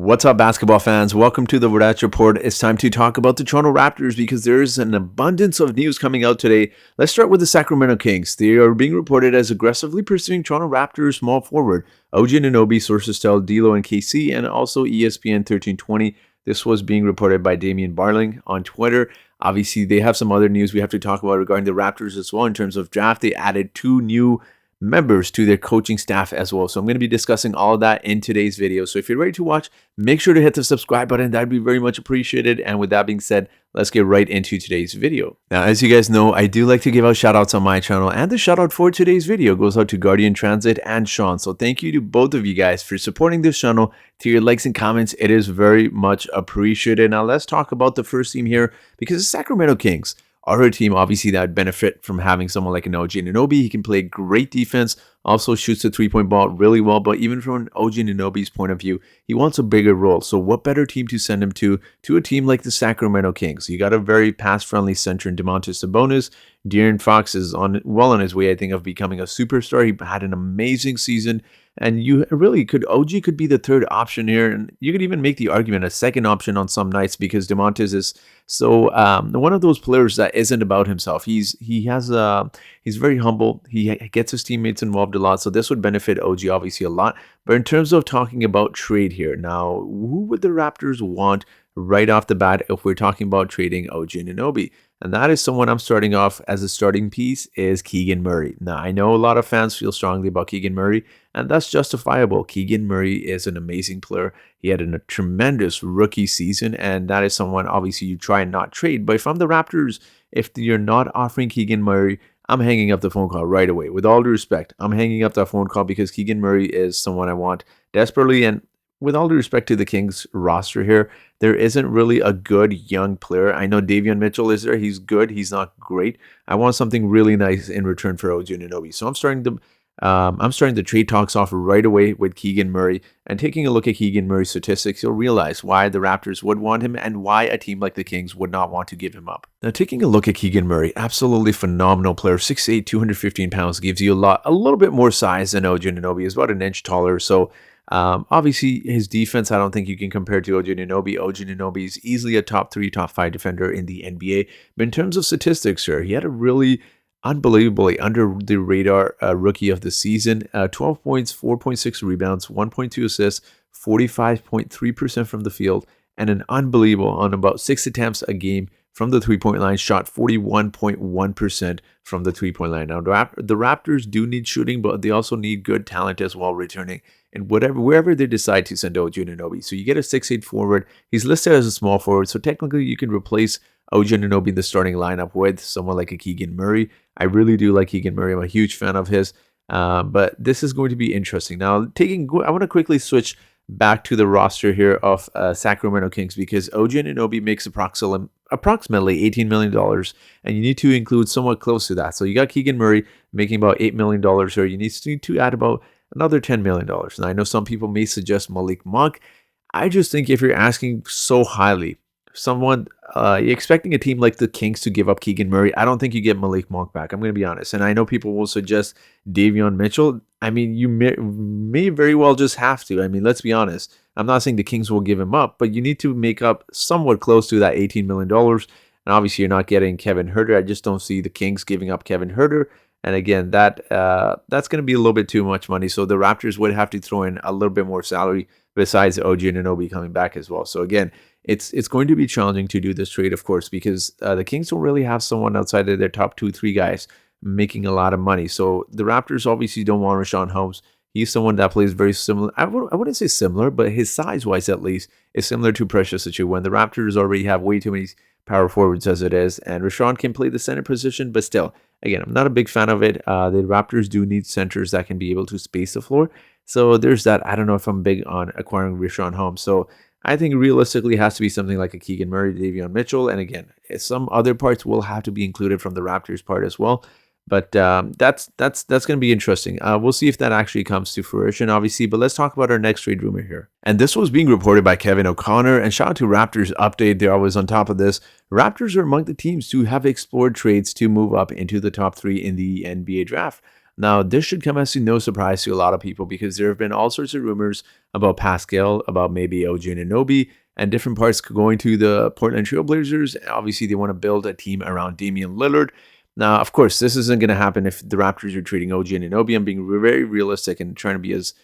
What's up, basketball fans? Welcome to the Raptors Report. It's time to talk about the Toronto Raptors because there's an abundance of news coming out today. Let's start with the Sacramento Kings. They are being reported as aggressively pursuing Toronto Raptors small forward Og Anunoby, sources tell D'Lo and KC, and also ESPN 1320. This was being reported by Damian Barling on Twitter. Obviously, they have some other news we have to talk about regarding the Raptors as well. In terms of draft, they added 2 new members to their coaching staff as well. So I'm going to be discussing all of that in today's video. So if you're ready to watch, make sure to hit the subscribe button. That'd be very much appreciated. And with that being said, let's get right into today's video. Now, as you guys know, I do like to give out shout outs on my channel, and the shout out for today's video goes out to Guardian Transit and Sean. So thank you to both of you guys for supporting this channel. To your likes and comments, it is very much appreciated. Now let's talk about the first team here, because the Sacramento Kings are a team obviously that would benefit from having someone like an Og Anunoby. He can play great defense, also shoots the three-point ball really well, but even from an Og Anunoby's point of view, he wants a bigger role. So what better team to send him to a team like the Sacramento Kings? You got a very pass-friendly center in Domantas Sabonis. De'Aaron Fox is well on his way, I think, of becoming a superstar. He had an amazing season, and you really could, OG could be the third option here, and you could even make the argument a second option on some nights, because Domantas is so one of those players that isn't about himself. He's very humble. He gets his teammates involved a lot, so this would benefit OG obviously a lot. But in terms of talking about trade here, now who would the Raptors want right off the bat if we're talking about trading Og Anunoby? And that is someone I'm starting off as a starting piece is Keegan Murray. Now, I know a lot of fans feel strongly about Keegan Murray, and that's justifiable. Keegan Murray is an amazing player. He had a tremendous rookie season, and that is someone obviously you try and not trade. But if I'm the Raptors, if you're not offering Keegan Murray, I'm hanging up the phone call right away. With all due respect, I'm hanging up that phone call because Keegan Murray is someone I want desperately. And with all due respect to the Kings roster here, there isn't really a good young player. I know Davion Mitchell is there. He's good. He's not great. I want something really nice in return for Og Anunoby. So I'm starting the trade talks off right away with Keegan Murray. And taking a look at Keegan Murray's statistics, you'll realize why the Raptors would want him and why a team like the Kings would not want to give him up. Now, taking a look at Keegan Murray, absolutely phenomenal player. 6'8", 215 pounds, gives you a little bit more size than Og Anunoby. He's about an inch taller. So obviously, his defense, I don't think you can compare to Og Anunoby. Og Anunoby is easily a top 3, top 5 defender in the NBA. But in terms of statistics here, he had a really unbelievably under the radar rookie of the season. 12 points, 4.6 rebounds, 1.2 assists, 45.3% from the field, and an unbelievable on about 6 attempts a game from the three-point line, shot 41.1% from the three-point line. Now, the Raptors do need shooting, but they also need good talent as well returning. And wherever they decide to send Og Anunoby. So you get a 6'8" forward. He's listed as a small forward, so technically you can replace Og Anunoby in the starting lineup with someone like a Keegan Murray. I really do like Keegan Murray. I'm a huge fan of his. But this is going to be interesting. Now, I want to quickly switch back to the roster here of Sacramento Kings, because Og Anunoby makes approximately $18 million, and you need to include somewhat close to that. So you got Keegan Murray making about $8 million here. You need to add about another $10 million. And I know some people may suggest Malik Monk. I just think if you're asking so highly, you're expecting a team like the Kings to give up Keegan Murray, I don't think you get Malik Monk back. I'm going to be honest. And I know people will suggest Davion Mitchell. I mean, you may very well just have to. I mean, let's be honest. I'm not saying the Kings will give him up, but you need to make up somewhat close to that $18 million. And obviously, you're not getting Kevin Huerter. I just don't see the Kings giving up Kevin Huerter. And again, that's going to be a little bit too much money. So the Raptors would have to throw in a little bit more salary besides Og Anunoby coming back as well. So again, it's going to be challenging to do this trade, of course, because the Kings don't really have someone outside of their top 2-3 guys making a lot of money. So the Raptors obviously don't want Richaun Holmes. He's someone that plays very similar. I wouldn't say similar, but his size-wise at least is similar to Precious Achiuwa. The Raptors already have way too many power forwards as it is, and Richaun can play the center position, but still, again, I'm not a big fan of it. The Raptors do need centers that can be able to space the floor. So there's that. I don't know if I'm big on acquiring Richaun Holmes. So I think realistically it has to be something like a Keegan Murray, Davion Mitchell. And again, some other parts will have to be included from the Raptors part as well. But that's going to be interesting. We'll see if that actually comes to fruition, obviously. But let's talk about our next trade rumor here. And this was being reported by Kevin O'Connor. And shout out to Raptors Update. They're always on top of this. Raptors are among the teams to have explored trades to move up into the top 3 in the NBA draft. Now, this should come as no surprise to a lot of people because there have been all sorts of rumors about Pascal, about maybe Og Anunoby, and different parts going to the Portland Trail Blazers. Obviously, they want to build a team around Damian Lillard. Now, of course, this isn't going to happen if the Raptors are trading Og Anunoby. I'm being very realistic and trying to be as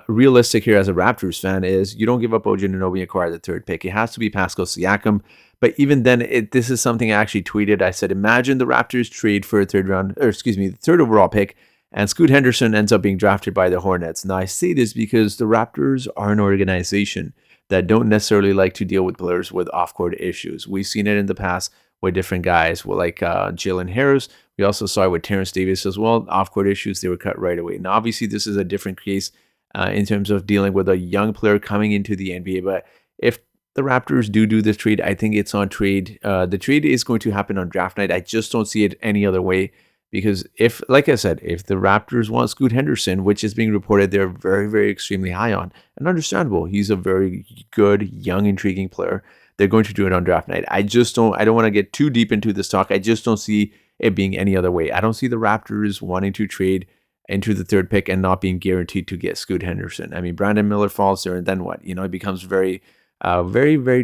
realistic here as a Raptors fan. Is you don't give up Og Anunoby and acquire the third pick. It has to be Pascal Siakam. But even then, this is something I actually tweeted. I said, imagine the Raptors trade for a the third overall pick, and Scoot Henderson ends up being drafted by the Hornets. Now, I say this because the Raptors are an organization that don't necessarily like to deal with players with off-court issues. We've seen it in the past with different guys, like Jalen Harris. We also saw it with Terrence Davis as well. Off-court issues, they were cut right away. Now, obviously, this is a different case in terms of dealing with a young player coming into the NBA. But if the Raptors do this trade, I think it's on trade. The trade is going to happen on draft night. I just don't see it any other way. Because like I said, if the Raptors want Scoot Henderson, which is being reported they're very extremely high on, and understandable, he's a very good, young, intriguing player, they're going to do it on draft night. I don't want to get too deep into this talk. I just don't see it being any other way. I don't see the Raptors wanting to trade into the third pick and not being guaranteed to get Scoot Henderson. I mean, Brandon Miller falls there, and then what? It becomes very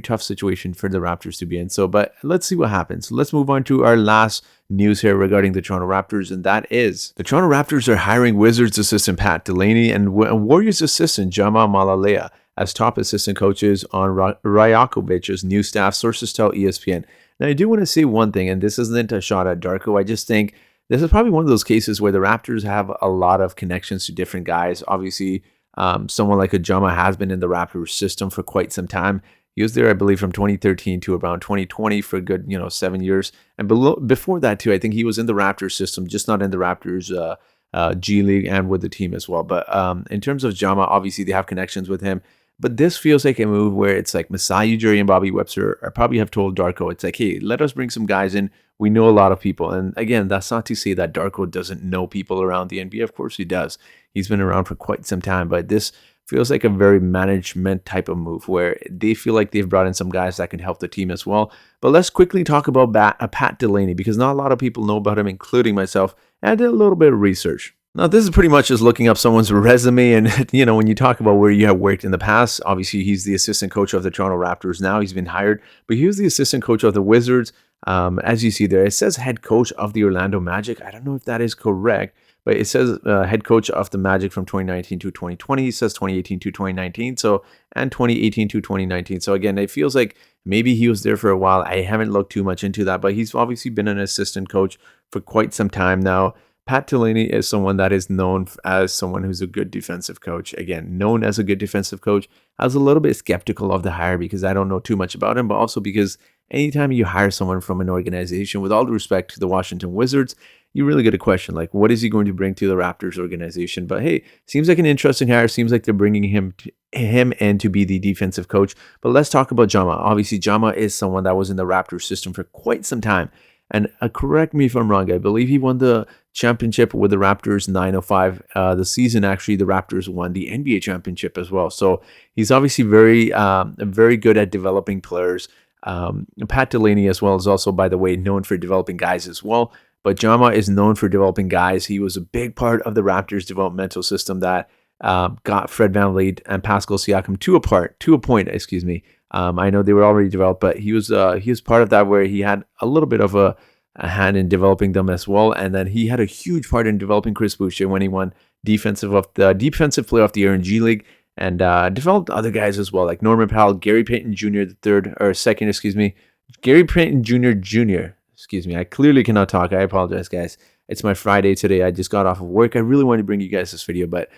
tough situation for the Raptors to be in. So, but let's see what happens. Let's move on to our last news here regarding the Toronto Raptors, and that is the Toronto Raptors are hiring Wizards assistant Pat Delaney and Warriors assistant Jama Malalea as top assistant coaches on Rajakovic's new staff, sources tell ESPN. Now, I do want to say one thing, and this isn't a shot at Darko. I just think this is probably one of those cases where the Raptors have a lot of connections to different guys. Obviously, someone like Ajama has been in the Raptors system for quite some time. He was there, I believe, from 2013 to around 2020 for a good, 7 years. And before that, too, I think he was in the Raptors system, just not in the Raptors G League and with the team as well. But in terms of Jama, obviously, they have connections with him. But this feels like a move where it's like Masai Ujiri and Bobby Webster probably have told Darko, it's like, hey, let us bring some guys in. We know a lot of people. And again, that's not to say that Darko doesn't know people around the NBA. Of course he does. He's been around for quite some time. But this feels like a very management type of move where they feel like they've brought in some guys that can help the team as well. But let's quickly talk about Pat Delaney, because not a lot of people know about him, including myself. And I did a little bit of research. Now, this is pretty much just looking up someone's resume. And, when you talk about where you have worked in the past, obviously he's the assistant coach of the Toronto Raptors now. He's been hired, but he was the assistant coach of the Wizards. As you see there, it says head coach of the Orlando Magic. I don't know if that is correct, but it says head coach of the Magic from 2019 to 2020. It says 2018 to 2019. And 2018 to 2019. So again, it feels like maybe he was there for a while. I haven't looked too much into that, but he's obviously been an assistant coach for quite some time now. Pat Delaney is someone that is known as someone who's a good defensive coach. Again, known as a good defensive coach. I was a little bit skeptical of the hire because I don't know too much about him, but also because anytime you hire someone from an organization, with all due respect to the Washington Wizards, you really get a question like, what is he going to bring to the Raptors organization? But hey, seems like an interesting hire. Seems like they're bringing him in to be the defensive coach. But let's talk about Jama. Obviously, Jama is someone that was in the Raptors system for quite some time. And correct me if I'm wrong, I believe he won the championship with the Raptors 905. The season, actually, the Raptors won the NBA championship as well. So he's obviously very good at developing players. Pat Delaney as well is also, by the way, known for developing guys as well. But Jama is known for developing guys. He was a big part of the Raptors developmental system that got Fred VanVleet and Pascal Siakam to a point. I know they were already developed, but he was part of that where he had a little bit of a hand in developing them as well. And then he had a huge part in developing Chris Boucher when he won defensive player of the year in G League, and developed other guys as well, like Norman Powell, Gary Payton Jr. Gary Payton Jr. I clearly cannot talk. I apologize, guys. It's my Friday today. I just got off of work. I really wanted to bring you guys this video, but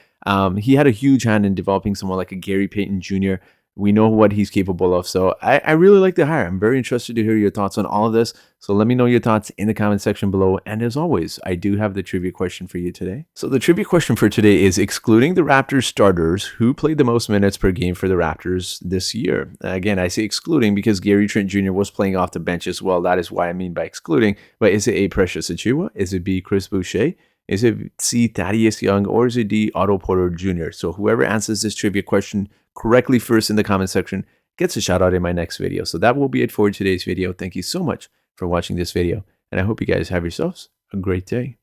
he had a huge hand in developing someone like a Gary Payton Jr. We know what he's capable of. So I really like the hire. I'm very interested to hear your thoughts on all of this. So let me know your thoughts in the comment section below. And as always, I do have the trivia question for you today. So the trivia question for today is, excluding the Raptors starters, who played the most minutes per game for the Raptors this year? Again, I say excluding because Gary Trent Jr. was playing off the bench as well. That is why I mean by excluding. But is it A, Precious Achiuwa? Is it B, Chris Boucher? Is it C, Thaddeus Young? Or is it D, Otto Porter Jr.? So whoever answers this trivia question correctly first in the comment section gets a shout out in my next video. So that will be it for today's video. Thank you so much for watching this video, and I hope you guys have yourselves a great day.